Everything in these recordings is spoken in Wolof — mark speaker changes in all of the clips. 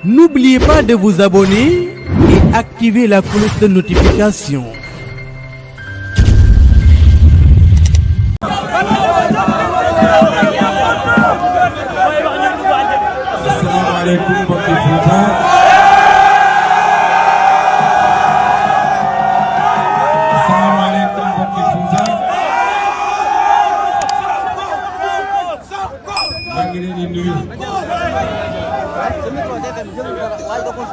Speaker 1: N'oubliez pas de vous abonner et activer la cloche de notification.
Speaker 2: Assalamualaikum mbokki Fouta. Assalamualaikum mbokki Fouta. maa ngi leen di nuyu.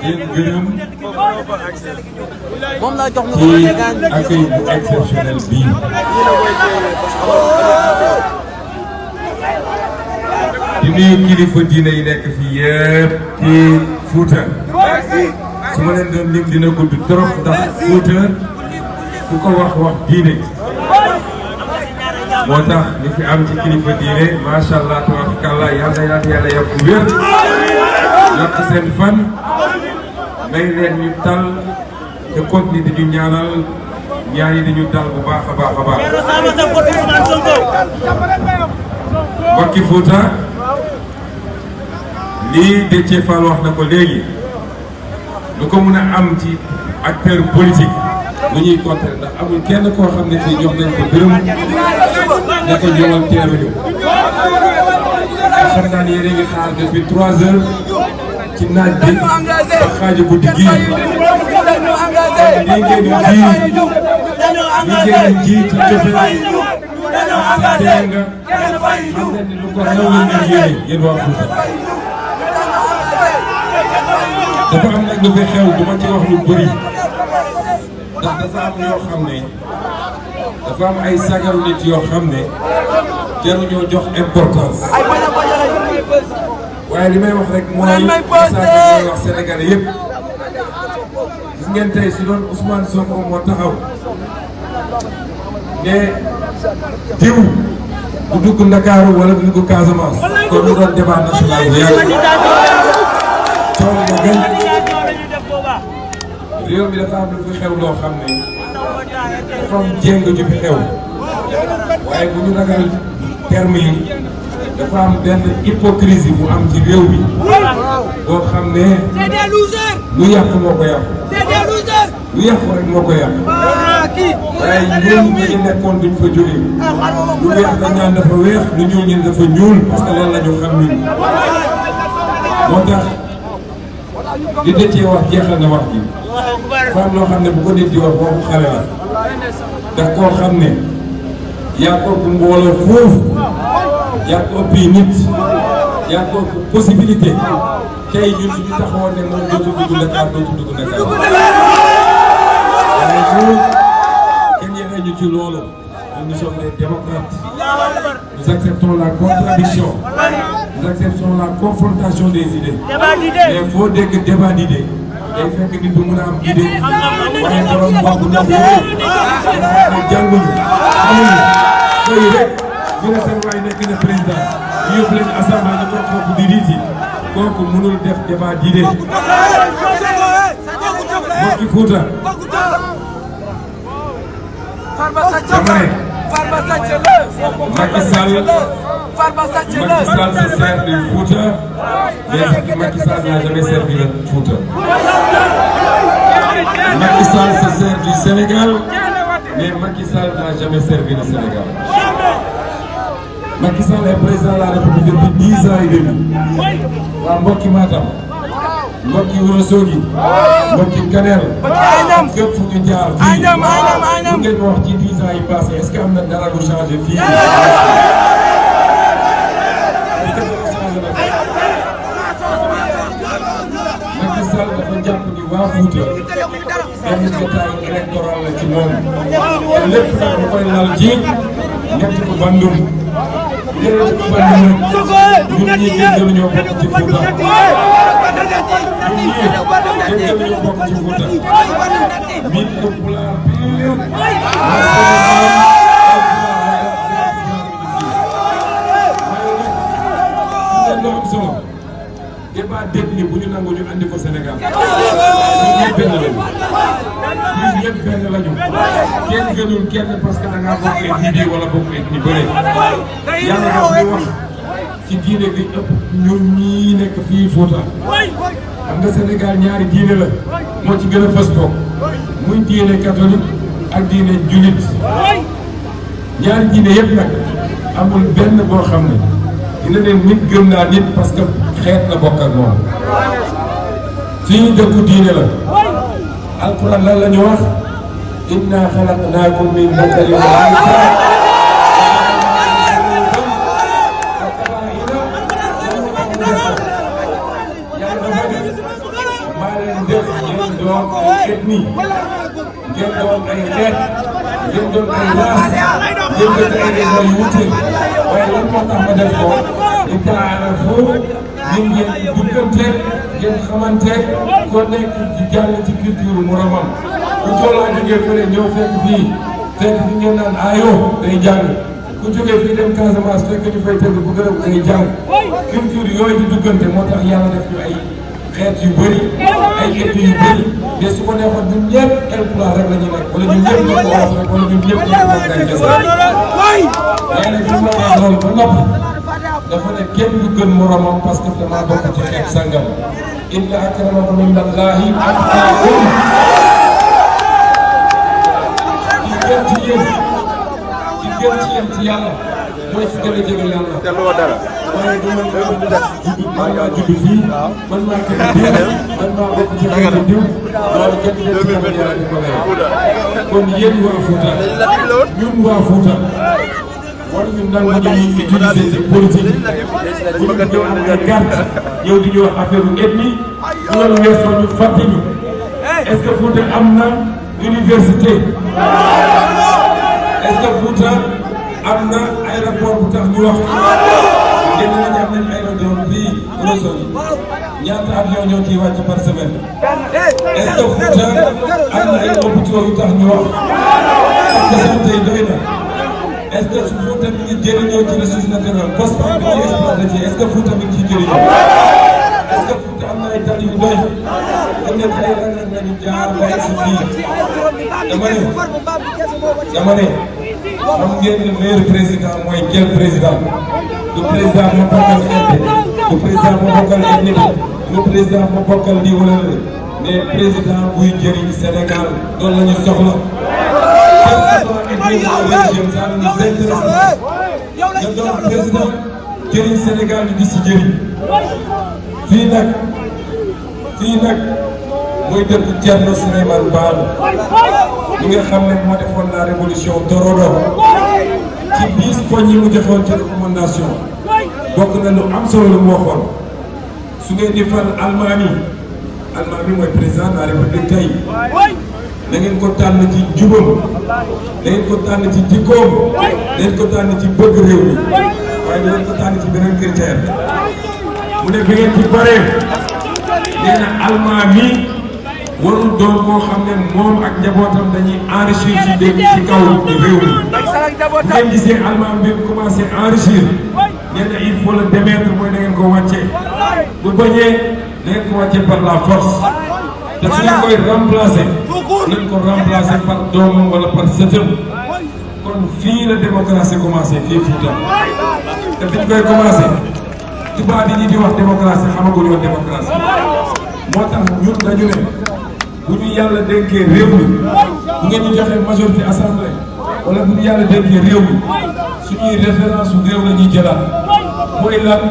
Speaker 2: yéen gërëm ci accueil bu exceptionnel bii. di nuyu kilifa diine yi nekk fii yëpp ci Fouta. su ma leen doon lim dina gudd trop ndax Fouta ku ko wax diine. moo tax li fi am ci kilifa diine macha allah tabarakallah yàlla yokk wér yokk seen fan may leen ñu tal te continuer di ñu ñaanal ñaan yi dañu dal bu baax a baax a baax. mbokki Fouta lii Déthié Fall wax na ko léegi lu ko mën a am ci acteur politique lu ñuy compter ndax amul kenn koo xam ne fii jox nañ ko dërëm ne ko ñëwal teeru ñu. xam naa ne yéen a ngi xaar depuis 3 heures ci naaj bi ba xaaju guddi gii lii ngeen ji ci cofé ak tee nga xam ne ni lu ko raw la ngeen yéene yéen waa Fouta. dafa am nag lu fi xew du ma ci wax lu bëri ndax dafa am yoo xam ne dafa am ay sagaru nit yoo xam ne jaruñoo jox importance waaye li may wax rek mooy message bi mooy wax Sénégalais yëpp gis ngeen tey su doon Ousmane Sonko moo taxaw ne diw du dugg Ndakaaru wala du dugg Casamance kon mu doon débat national bu yàgg coow na gën réew mi dafa am lu fi xew loo xam ne dafa am jéng ju fi xew waaye bu ñu ragal terme yi dafa am benn hypocrisie bu am ci réew mi boo xam ne lu yàq moo ko yàq lu yàq rek moo ko yàq waaye ñun ñu nekkoon duñ fa jógee lu weex dañ naan dafa weex lu ñuul ñun dafa ñuul parce que loolu la ñu xam ñun moo tax li Déthié wax jeexal na wax ji dafa am loo xam ne bu ko nit di wax waxu xale la ndax koo xam ne yaa ko ëpp mbooloo foofu yaa ko ëpp nit yaa ko ëpp possibilité tey ñun suñu taxawoon ne moom dootul dugg Dakar dootul dugg Dakar waaye ñun kenn yéene ñu ci loolu nous sommes des démocrates nous acceptons la contradiction nous acceptons la confrontation des idées mais foo dégg débat d'idées day fekk nit bu mën a am idée waaye borom bokk na ko jànguñu xamuñu xëy rek ñu ne seen waay nekk na président ñu yóbbu leen assemblée ñu toog foofu di riiti kooku mënul def débat d'idée mbokki Fouta dama ne Macky Sall se sert du Fouta mais Macky Sall n'a jamais servi le Fouta. Macky Sall se sert du Sénégal mais Macky Sall n'a jamais servi le Sénégal. Macky Sall est président de la République depuis 10 ans et demi. waa mbokki Matam mbokki Ourossogui mbokki Kanel fépp fu ñu jaar fii bu ngeen wax ci 10 ans yi passé est-ce que am na dara lu changé fii Macky Sall dafa jàpp ni waa Fouta benn détail électoral la ci moom te lépp nag da koy lal ji ñett ko bandum ñett ko bandum ñun ñii gën ñoo bokk ci Fouta ñun ñii gën ñoo bokk ci Fouta min ko pulaar pire débat d'ethnie bu ñu nangu ñu andi ko Sénégal ñun ñëpp benn lañu ñun ñëpp benn lañu kenn gënul kenn parce que da ngaa bokk ethnie bi wala bokk ethnie bële yàlla daf ñu wax ci diine gi ëpp ñun ñii nekk fii Fouta xam nga Sénégal ñaari diine la moo ci gën a fës bokk muy diine catholique ak diine jullit ñaari diine yëpp nag amul benn boo xam ne dina ne nit gëm naa nit parce que xeet la bokk ak moom fii dëkku diine la alquran lan la ñu wax inna xalaqnaakum min dakarin wa unsaa maa leen def ngeen doon ay ethnie ngeen doon ay xeet ngeen doon ay race ngeen doon ay régions yu wuute waaye lan moo tax ma def ko di taarafu ngeen duggante ngeen xamante ko nekk di jàll ci culture moromam ku tolloo jógee fële ñëw fekk fii ngeen naan ayo day jàng ku jógee fii dem Casamance fekk ñu fay tëgg bu gërëm day jàng culture yooyu di duggante moo tax yàlla def ñu ay xeet yu bëri ay ethnie yu bëri mais su ko neexoon ñun ñëpp Haalpulaar rek la ñu nekk wala ñun ñëpp nekk Wolof rek wala ñun ñëpp nekk Mandeng kese mais nag bi ma wax loolu ba noppi dafa ne kenn du gën moromam parce que damaa bokk ci xeet sangam inna akramakum indallahi atqaakum ci gën ci yéen ci yàlla mooy ci gën a jege yàlla waaye du man maa judd fii man maa kër diw man maa bokk ci kër diw loolu kenn du ci xamal yàlla di ko lay kon yéen waa Fouta ñun waa Fouta war ñu nangu ñu utiliser ci politique bu ñu ñëw am ay carte yow di ñu wax affaire ethnie loolu weesoo ñu fàtte ñu est-ce que Fouta am na université est-ce que Fouta am na aéroport bu tax ñu wax dégg nañu am nañu aérodrome fii Ourossogui ñaata avion ñoo ciy wàcc par semaine est-ce que Fouta am na ay hôpitaux yu tax ñu wax est-ce que santé yi doy na est-ce que su Fouta mi ngi jëriñoo ci ressource naturelle phosphate bi ñuy exploité ci est-ce que Fouta mi ngi ciy jëriñoo est-ce que Fouta am na ay tali yu doy te nekk ay rang nañu jaar ba egg si fii dama ne xam ngeen ne meilleur président mooy quel président du président moo bokkal ethnie du président moo bokkal ethnie du président moo bokkal lii wala la mais président buy jëriñ Sénégal loolu la ñu soxla. nga doon président jëriñ Sénégal di si jëriñ fii nag mooy dëkk Thierno Souleymane Baal mi nga xam ne moo defoon la révolution Torodo ci 10 poñ yi mu joxoon ci recommandation bokk na lu am solo lu mu waxoon su ngeen di fal Almaami mooy président de la République tey da ngeen ko tànn ci jubam da ngeen ko tànn ci jikkoom da ngeen ko tànn ci bëgg réew mi waaye da ngeen ko tànn ci beneen critère mu ne bi ngeen ci paree nee na Almaami warul doon koo xam ne moom ak njabootam dañuy enrichir ci dégg ci kaw réew mi bu ngeen gisee Almaami bi commencé enrichir nee na il faut le démettre mooy da ngeen ko wàccee bu bañee da ngeen ko wàccee par la force te su ngeen koy remplacer nañ ko remplacer par doomam wala par sëtam kon fii la démocratie commencé fii Fouta te biñ koy commencé tubaab yi di wax démocratie xamaguñu woon démocratie moo tax ñun dañu ne bu ñu yàlla dénkee réew mi bu ngeen ñu joxee majorité assemblée wala bu ñu yàlla dénkee réew mi suñuy référence su réew la ñuy jëlaat mooy lan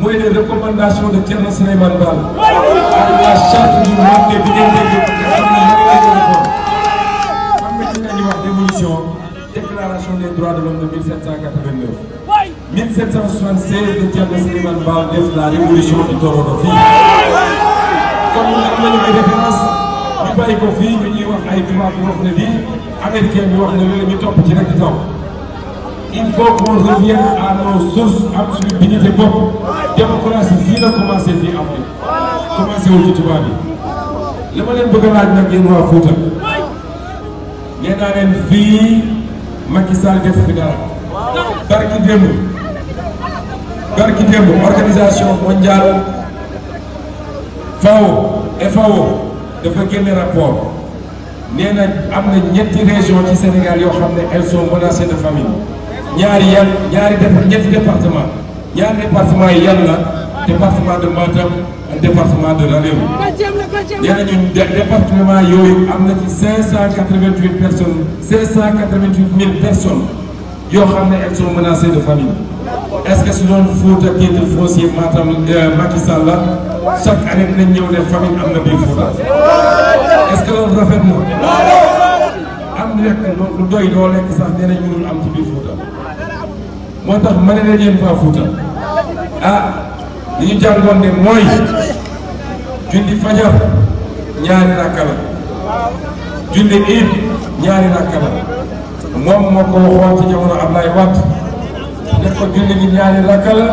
Speaker 2: mooy les recommandations de Thierno Souleymane Baal ak la charte du Mandé bi ngeen dégg xam ne ci la ñuy wax démolition déclaration des droits de l'homme de 1789 1776 de Thierno Souleymane Baal def la révolution du Torodo fii kon ñun am nañu ay référence ñu bàyyi ko fii ñu ñuy wax ay tubaab bi wax ne lii américain bi wax ne loolu ñu topp ci rek di taw il faut qu'on revienne à nos sources am suñu dignité bopp démocratie fii la commencé fii Afrique commencé wu ci tubaab yi li ma leen bëgg a laaj nag yéen waa Fouta nee naa leen fii Macky Sall def fi dara barki démb organisation mondiale FAO dafa génne rapport nee na am na ñetti région ci Sénégal yoo xam ne elles sont menacées de famine ñetti département ñaar département yi yan la département de Matam ak département de Ranérou nee nañu département yooyu am na ci 588 personnes 588 000 personnes yoo xam ne elles sont menacées de famine. Est-ce que su doon Fouta titre foncier Matam Macky Sall la chaque année dinañ ñëw ne famine am na biir Fouta est-ce que loolu rafet na am lekk lu doy doo lekk sax nee nañ mënul am ci biir Fouta moo tax ma ne leen yéen waa Fouta li ñu jàngoon ne mooy julli fajar ñaari rakka la julli iid ñaari rakka la moom moo ko waxoon ci jamono Ablaye Wade ne ko julli gi ñaari rakka la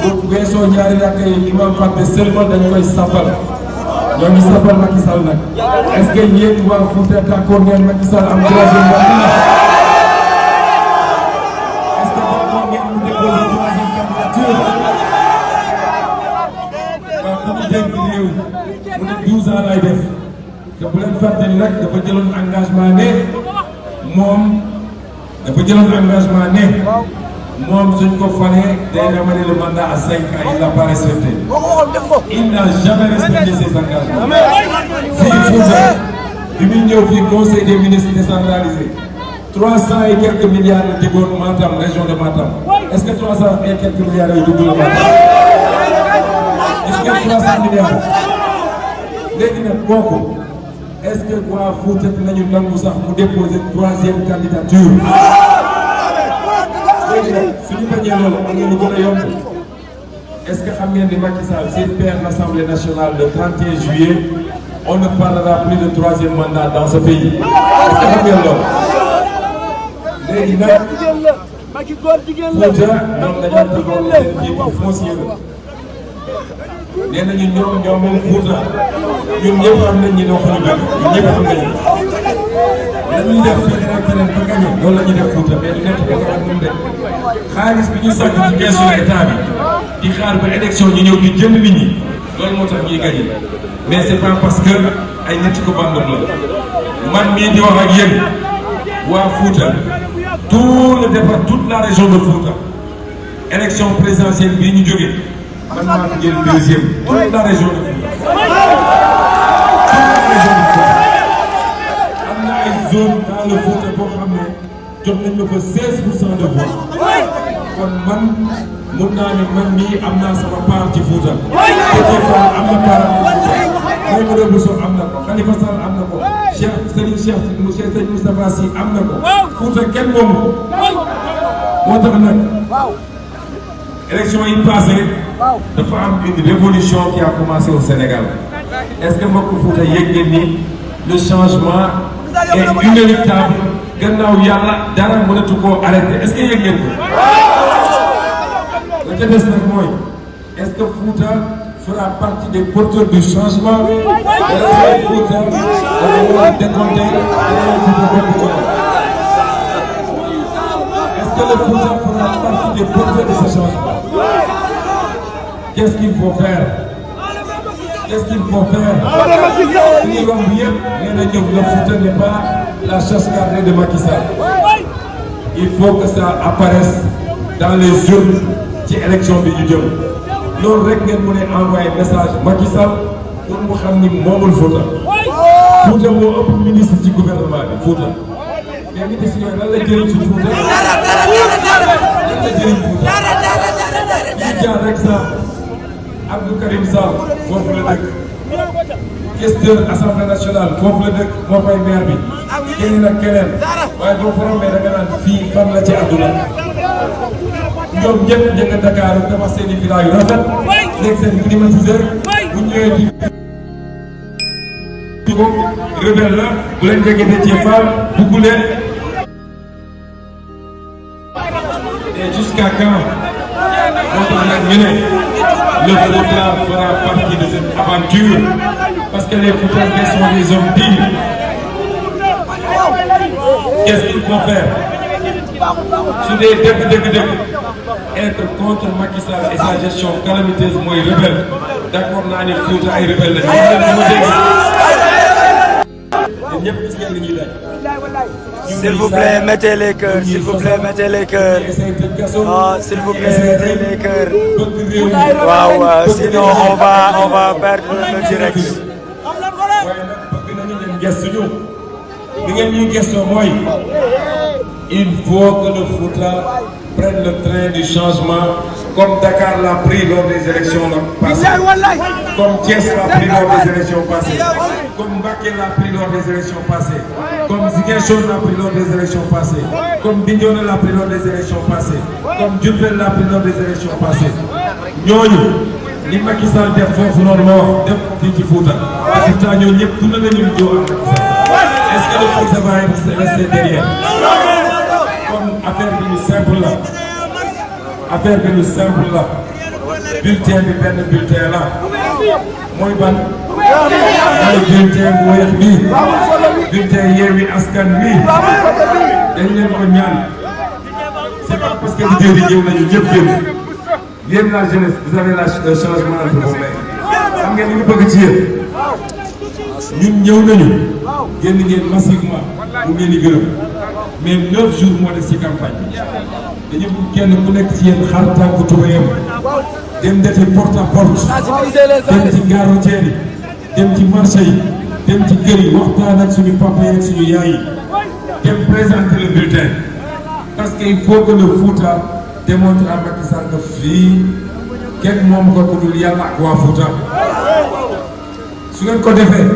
Speaker 2: bu weesoo ñaari rakka yi imam fàtte seulement dañ koy sabbal ñoo ngi sabbal Macky Sall nag est-ce que yéen waa Fouta d'accord ngeen Macky Sall am troisième mandat est-ce que d'accord ngeen mu déposer troisième candidature waaw ku ñu dégg réew mu ne 12 ans lay def te bu leen fàtte ni nag dafa jëloon engagement ne moom suñ ko falee day ramener le mandat à 5 ans il l'a pas respecté. Il n'a jamais respecté ses engagements. Fii Fouta bi muy ñëw fii conseil des ministres décentralisé 300 et quelques milliards la diggoon Matam région de Matam est-ce que 300 et quelques milliards yooyu dugg la Matam est-ce que 300 milliards léegi nag kooku est-ce que waa Fouta dinañu nangu sax mu déposer troisième candidature. suñu bañee loolu am na lu gën a yomb est-ce que xam ngeen ni Macky Sall s'il perd l'Assemblée nationale le 31 juillet on ne parlera plus de troisième mandat dans ce pays est-ce que xam ngeen loolu léegi nag Fouta ñoom dañoo tëggoon seen titre foncier la nee nañu ñoom moom Fouta ñun ñëpp xam nañ ñi waxuñu dëgg ñun ñëpp xam nañu dañuy def feneen ak feneen ba gagné loolu la ñuy def Fouta mais du nekk ba nga xam moom de xaalis bi ñu sàkk ci keesu état bi di xaar ba élection ñu ñëw di jënd nit ñi loolu moo tax ñuy gagné mais c'est pas parce que ay ñetti ko bandam la man mii di wax ak yéen waa Fouta tout le départ toute la région de Fouta élection présidentielle bii ñu jógee man maa fi jël deuxième toute la région de Fouta zone dans le Fouta boo xam ne jot nañ ma fa 16% de voix kon man mun naa ne man mii am naa sama part ci Fouta Déthié Fall am na part ci Fouta Maïmouna Bousso am na ko Khalifa Sall am na ko Serigne Moustapha Sy am na ko Fouta kenn moomu moo tax nag élection yi passé dafa am une révolution qui a commencé au Sénégal est-ce que mbokk Fouta yëg ngeen ni le changement est inéluctable gannaaw yàlla dara mënatu koo arrêté est-ce que yëg ngeen ko la ca des nag mooy est-ce que Fouta fera partie des porteurs du changement wala Fouta dafa décompté est-ce que le Fouta fera partie des porteurs de ce changement qu'est-ce qu'il faut faire qu'est-ce qu'il faut faire li wax bi yëpp nee na ñëw le Fouta n'est pas la chasse gardée de Macky Sall il faut que ça apparaisse dans les urnes ci élection bi ñu jëm loolu rek ngeen mën a envoyer message Macky Sall pour mu xam ni moomul Fouta Fouta moo ëpp ministre ci gouvernement bi Fouta mais ministre yooyu lan la jëriñ ci Fouta lan la jëriñ Fouta ñu jaar rek sax Abdou Karim Sall foofu la dëkk questeur assemblée nationale foofu la dëkk moo fay maire bi keneen ak keneen waaye boo ko rombee da nga naan fii fan la ci àdduna ñoom ñëpp jënd Dakar dafa seen i villa yu rafet nekk seen climatiseur bu ñëwee di ko rebelle la bu leen jege Déthié Fall bugg leen et jusqu'à quand moo tax nag ñu ne le Fouta fera partie de cette aventure parce que les Foutanké sont des hommes dignes. Qu'est-ce qu'il faut faire? Su dee dëgg être contre Macky Sall et sa gestion calamiteuse mooy rebelle d'accord naa ne Fouta ay rebelle la ñu ñëpp gis ngeen li ñuy daj.
Speaker 3: S'il vous plaît, mettez les cœurs, s'il vous plaît, mettez les cœurs. Ah, s'il vous plaît, mettez les cœurs. Waaw, sinon on va perdre le direct.
Speaker 2: waaye nag bëgg nañu leen gëstu ñu li ngeen ñuy gëstoo mooy il faut que le Fouta prenne le train du changement comme Dakar l'a pris lors des élections passées, comme Thiès l'a pris lors des élections passées, comme Mbacké l'a pris lors des élections passées, comme Ziguinchor l'a pris lors des élections passées, comme Bignona l'a pris lors des élections passées, comme Diourbel l'a pris lors des élections passées. ñooñu li Macky Sall def foofu noonu ma wax def fii ci Fouta et pourtant ñooñu ñëpp dund nañu lu jóg est-ce que le Fouta va rester derrière? kon affaire bi ñu simple la affaire bi ñu simple la bulletin bi benn bulletin la mooy ban mooy bulletin bu weex bii bulletin Yewwi Askan Wi dañ leen ko ñaan c'est pas parce que leader yi ñëw nañu ñëpp génn yéen la jeunesse vous avez le changement entre vos mains xam ngeen li ñu bëgg ci yéen ñun ñëw nañu génn ngeen massivement mu ngeen di gërëm mais 9 jours moo des ci campagne bi dañu bëgg kenn ku nekk ci yéen xar tànku tubéyam dem defi porte à porte dem ci gare routière yi dem ci marché yi dem ci kër yi waxtaan ak suñu papa yi ak suñu yaay yi dem présenter le bulletin parce que il faut que le Fouta démontre à Macky Sall que fii kenn moom ko ku dul yàlla ak waa Fouta su ngeen ko defee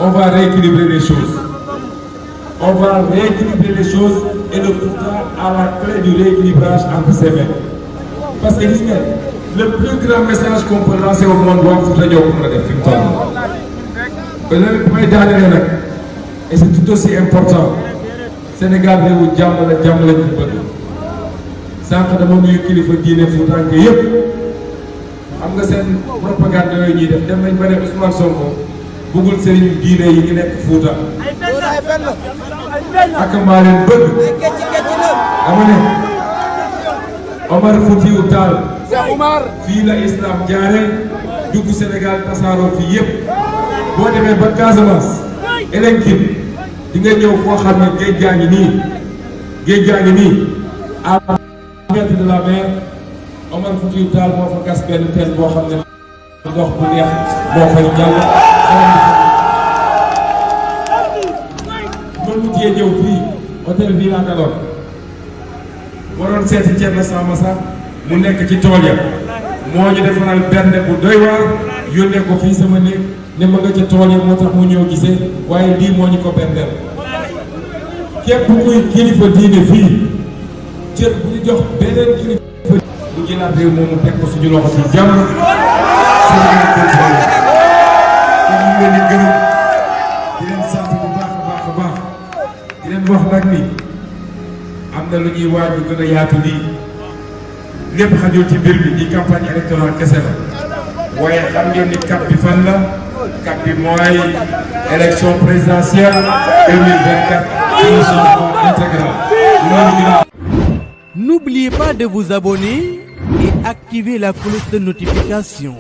Speaker 2: on va rééquilibrer les choses on va rééquilibrer les choses et le Fouta a la clé du rééquilibrage entre ses mains parce que gis ngeen le plus grand message qu'on peut lancer au monde waa Fouta ñoo ko mën a def fi mu toll ba léegi bu may daanelee nag et c'est tout aussi important Sénégal réewu jàmm la jàmm lañ ko bëgg sànq dama nuyu kilifa diine Foutanké yëpp xam nga seen propagande yooyu ñuy def dem nañ ba ne Ousmane Sonko bëggul sëriñ diine yi ñu nekk Fouta ak maa leen bëgg dama ne Omar Foutiyou Tall fii la islam jaare dugg Sénégal tasaaroo fii yëpp boo demee ba Casamance Elinkine di nga ñëw foo xam ne géej gaa ngi nii à de la mer Omar Foutiyou Tall moo fa gas benn teen boo xam ne ndox bu neex moo fay jàll mën mu jee ñëw fii hôtel bii laa daloon waroon seeti Thierno Samassa mu nekk ci tool ya moo ñu defaral benn bu doy waar yónnee ko fii sama néeg ne ma nga ca tool ya moo tax mu ñëw gisee waaye lii moo ñu ko bendeel képp kuy kilifa diine fii cër bu ñu jox beneen kilifa bu jëlaat réew moom mu teg ko suñu loxo ci jàmm Sénégal continué kon ñu leen di gërëm di leen sant bu baax a baax di leen wax nag ni am na lu ñuy waaj gën a yaatu nii lépp xajul ci mbir bi di campagne électorale kese la waaye xam ngeen ni cap bi fan la cap bi mooy élection présidentielle 2024 changement intégral.
Speaker 1: N'oubliez pas de vous abonner et activer la cloche de notification.